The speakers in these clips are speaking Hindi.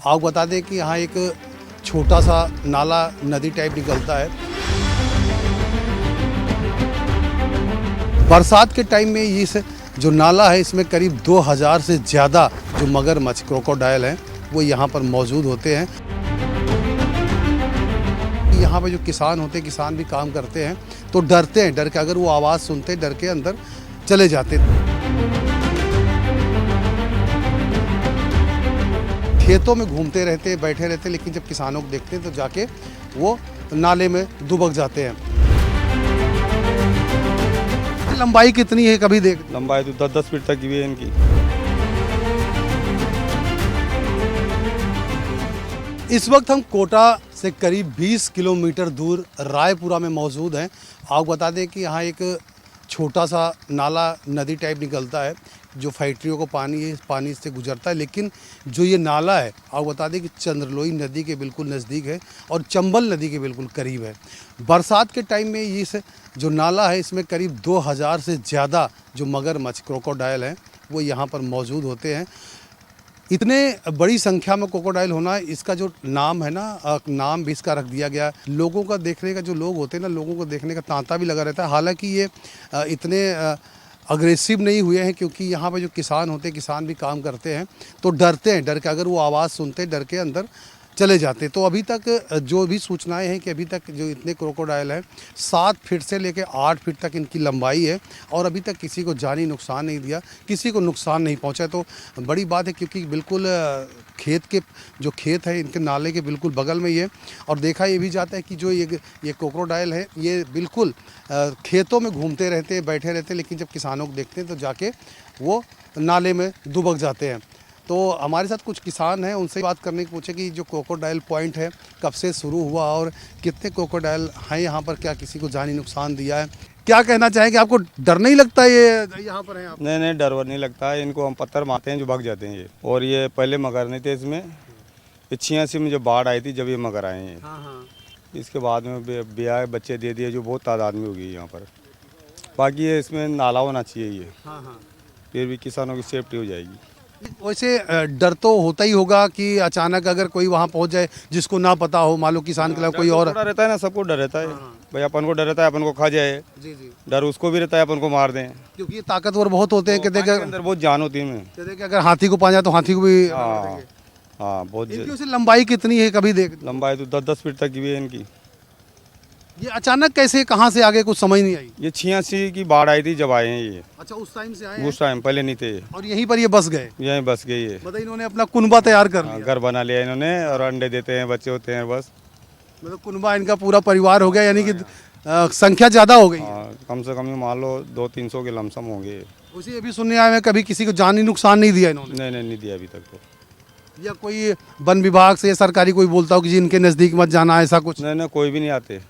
आपको बता दें कि यहाँ एक छोटा सा नाला नदी टाइप निकलता है। बरसात के टाइम में इस जो नाला है इसमें करीब 2000 से ज़्यादा जो मगरमच्छ क्रोकोडाइल हैं वो यहाँ पर मौजूद होते हैं। यहाँ पे जो किसान होते हैं, किसान भी काम करते हैं तो डरते हैं, डर के अगर वो आवाज़ सुनते डर के अंदर चले जाते। खेतों में घूमते रहते, बैठे रहते, लेकिन जब किसानों को देखते हैं तो जाके वो नाले में दुबक जाते हैं। लंबाई कितनी है कभी देख? लंबाई तो 10-10 फीट तक की भी है इनकी। इस वक्त हम कोटा से करीब 20 किलोमीटर दूर रायपुरा में मौजूद हैं। आपको बता दें कि यहाँ एक छोटा सा नाला नदी टाइप निकलता है जो फैक्ट्रियों को पानी से गुजरता है, लेकिन जो ये नाला है आपको बता दें कि चंद्रलोई नदी के बिल्कुल नज़दीक है और चंबल नदी के बिल्कुल करीब है। बरसात के टाइम में इस जो नाला है इसमें करीब 2000 से ज़्यादा जो मगरमच्छ क्रोकोडाइल हैं वो यहाँ पर मौजूद होते हैं। इतने बड़ी संख्या में क्रोकोडाइल होना, इसका जो नाम है ना, नाम भी इसका रख दिया गया। लोगों का देखने का, जो लोग होते हैं ना, लोगों को देखने का तांता भी लगा रहता है। हालांकि ये इतने अग्रेसिव नहीं हुए हैं क्योंकि यहाँ पे जो किसान होते हैं, किसान भी काम करते हैं तो डरते हैं, डर के अगर वो आवाज़ सुनते डर के अंदर चले जाते। तो अभी तक जो भी सूचनाएं हैं कि अभी तक जो इतने क्रोकोडाइल हैं 7 फीट से लेकर 8 फीट तक इनकी लंबाई है और अभी तक किसी को जानी नुकसान नहीं दिया, किसी को नुकसान नहीं पहुंचा। तो बड़ी बात है क्योंकि बिल्कुल जो खेत है इनके नाले के बिल्कुल बगल में ही है। और देखा ये भी जाता है कि जो ये क्रोकोडाइल है ये बिल्कुल खेतों में घूमते रहते, बैठे रहते, लेकिन जब किसानों को देखते हैं तो जाके वो नाले में दुबक जाते हैं। तो हमारे साथ कुछ किसान हैं, उनसे बात करने की पूछे कि जो क्रोकोडाइल पॉइंट है कब से शुरू हुआ और कितने क्रोकोडाइल हैं यहाँ पर, क्या किसी को जानी नुकसान दिया है, क्या कहना चाहेंगे? आपको डर नहीं लगता ये यहाँ पर है आप? नहीं, डर वर नहीं लगता है। इनको हम पत्थर मारते हैं जो भाग जाते हैं ये। और ये पहले मगर नहीं थे इसमें। 86 में जब बाढ़ आई थी जब ये मगर आए हैं। हाँ। इसके बाद में ब्याह बच्चे दे दिए जो बहुत तादाद में हो गई यहाँ पर। बाकी ये इसमें नाला होना चाहिए ये। हाँ। फिर भी किसानों की सेफ्टी हो जाएगी। वैसे डर तो होता ही होगा कि अचानक अगर कोई वहाँ पहुँच जाए जिसको ना पता हो, मान लो किसान के अलावा कोई और। डर रहता है ना, सबको डर रहता है। भाई अपन को डर रहता है अपन को खा जाए, जी। डर उसको भी रहता है अपन को मार दें, क्योंकि ये ताकतवर बहुत होते हैं। कहते हैं अंदर बहुत जान होती है। कि अगर हाथी को पा जाए तो हाथी को भी। हाँ बहुत। इनकी वैसे लंबाई कितनी है कभी देख? लंबाई तो 10-10 फीट तक की भी है इनकी। ये अचानक कैसे, कहाँ से आगे, कुछ समझ नहीं आई। ये 86 की बाढ़ आई थी जब आए हैं ये। अच्छा, उस टाइम से आए? उस टाइम पहले नहीं थे और यहीं पर ये बस गए? यहीं बस गई है। मतलब इन्होंने अपना कुनबा तैयार कर लिया। घर बना लिया इन्होंने और अंडे देते हैं, बच्चे होते हैं बस। मतलब कुनबा इनका पूरा परिवार हो गया, यानी कि संख्या ज्यादा हो गई। कम से कम मान लो 200-300 के लमसम होंगे। उसी ये भी सुनने आए हैं कभी किसी को जानी नुकसान नहीं दिया इन्होंने? नहीं दिया अभी तक तो। या कोई वन विभाग से, सरकारी कोई बोलता हो कि जी इनके नजदीक मत जाना, ऐसा कुछ? नहीं, कोई भी नहीं आते।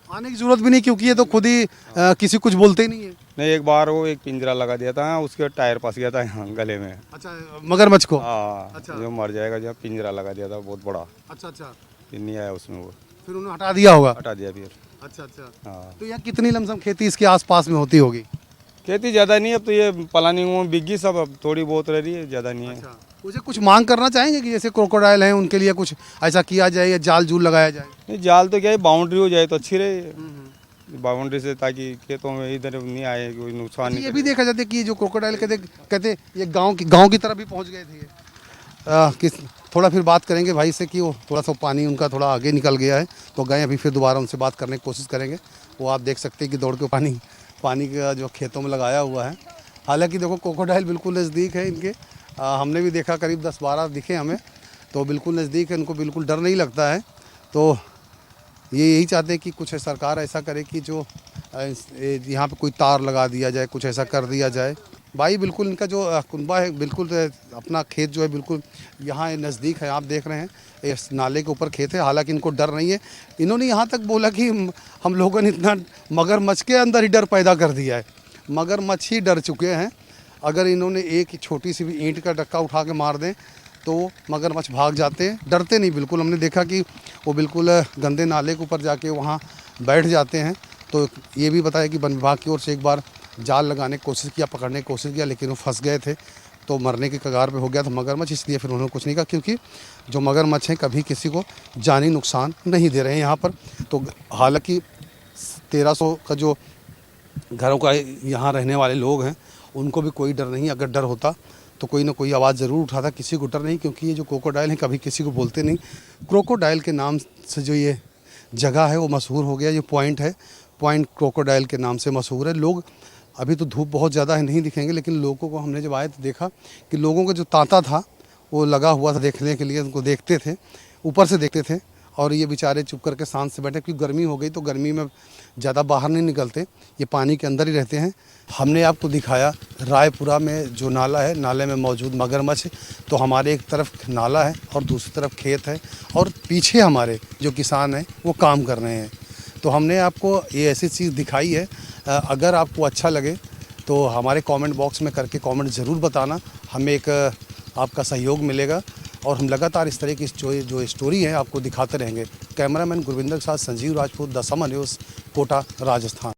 आने की जरूरत भी नहीं क्योंकि ये तो खुद ही किसी कुछ बोलते ही नहीं है। नहीं, एक बार वो एक पिंजरा लगा दिया था, उसके टायर फंस गया था यहाँ गले में। अच्छा, मगरमच्छ को? अच्छा। जो मर जाएगा, जब पिंजरा लगा दिया था बहुत बड़ा। अच्छा। फिर नहीं आया उसमें, वो फिर उन्होंने हटा दिया होगा? हटा दिया फिर। अच्छा। हाँ। तो यहाँ कितनी लमसम खेती इसके आसपास में होती होगी? खेती ज़्यादा नहीं, अब तो ये प्लानिंग में बिकी सब, अब थोड़ी बहुत रह रही है, ज़्यादा नहीं है। अच्छा, मुझे कुछ मांग करना चाहेंगे कि जैसे क्रोकोडाइल हैं उनके लिए कुछ ऐसा किया जाए या जाल जूल लगाया जाए? नहीं, जाल तो क्या है, बाउंड्री हो जाए तो अच्छी रहे बाउंड्री से, ताकि खेतों में इधर नहीं आए, कोई नुकसान नहीं। ये भी देखा जाता है कि ये जो क्रोकोडाइल कहते ये गांव की तरफ भी पहुंच गए थे। थोड़ा फिर बात करेंगे भाई से कि वो थोड़ा सा पानी उनका थोड़ा आगे निकल गया है तो गए, अभी फिर दोबारा उनसे बात करने की कोशिश करेंगे। वो आप देख सकते हैं कि दौड़ के पानी का जो खेतों में लगाया हुआ है। हालांकि देखो क्रोकोडाइल बिल्कुल नज़दीक है इनके, हमने भी देखा, करीब 10-12 दिखे हमें, तो बिल्कुल नज़दीक है, इनको बिल्कुल डर नहीं लगता है। तो ये यही चाहते हैं कि कुछ सरकार ऐसा करे कि जो यहाँ पे कोई तार लगा दिया जाए, कुछ ऐसा कर दिया जाए। भाई बिल्कुल इनका जो कुनबा है, बिल्कुल अपना खेत जो है बिल्कुल यहाँ नज़दीक है, आप देख रहे हैं इस नाले के ऊपर खेत है। हालांकि इनको डर नहीं है। इन्होंने यहाँ तक बोला कि हम लोगों ने इतना मगरमच्छ के अंदर ही डर पैदा कर दिया है, मगरमच्छ ही डर चुके हैं। अगर इन्होंने एक छोटी सी भी ईंट का डक्का उठा के मार दें तो मगरमच्छ भाग जाते हैं, डरते नहीं बिल्कुल। हमने देखा कि वो बिल्कुल गंदे नाले के ऊपर जाके वहाँ बैठ जाते हैं। तो ये भी बताया कि वन विभाग की ओर से एक बार जाल लगाने की कोशिश किया, पकड़ने की कोशिश किया, लेकिन वो फंस गए थे। तो मरने के कगार पे हो गया था मगरमच्छ, इसलिए फिर उन्होंने कुछ नहीं कहा, क्योंकि जो मगरमच्छ हैं कभी किसी को जानी नुकसान नहीं दे रहे हैं यहाँ पर। तो हालांकि 1300 का जो घरों का यहाँ रहने वाले लोग हैं उनको भी कोई डर नहीं, अगर डर होता तो कोई ना कोई आवाज़ ज़रूर उठाता, किसी को डर नहीं, क्योंकि ये जो क्रोकोडाइल हैं कभी किसी को बोलते नहीं। क्रोकोडाइल के नाम से जो ये जगह है वो मशहूर हो गया, ये पॉइंट है, पॉइंट क्रोकोडाइल के नाम से मशहूर है। लोग अभी तो धूप बहुत ज़्यादा है नहीं दिखेंगे, लेकिन लोगों को हमने जब आए तो देखा कि लोगों का जो तांता था वो लगा हुआ था देखने के लिए, उनको देखते थे, ऊपर से देखते थे, और ये बेचारे चुप करके शांत से बैठे, क्योंकि गर्मी हो गई तो गर्मी में ज़्यादा बाहर नहीं निकलते, ये पानी के अंदर ही रहते हैं। हमने आपको दिखाया रायपुरा में जो नाला है, नाले में मौजूद मगरमच्छ। तो हमारे एक तरफ नाला है और दूसरी तरफ खेत है, और पीछे हमारे जो किसान हैं वो काम कर रहे हैं। तो हमने आपको ये ऐसी चीज़ दिखाई है। अगर आपको अच्छा लगे तो हमारे कमेंट बॉक्स में करके कमेंट ज़रूर बताना, हमें एक आपका सहयोग मिलेगा, और हम लगातार इस तरह की जो स्टोरी है आपको दिखाते रहेंगे। कैमरामैन गुरविंदर के साथ संजीव राजपूत, द समय न्यूज़, कोटा, राजस्थान।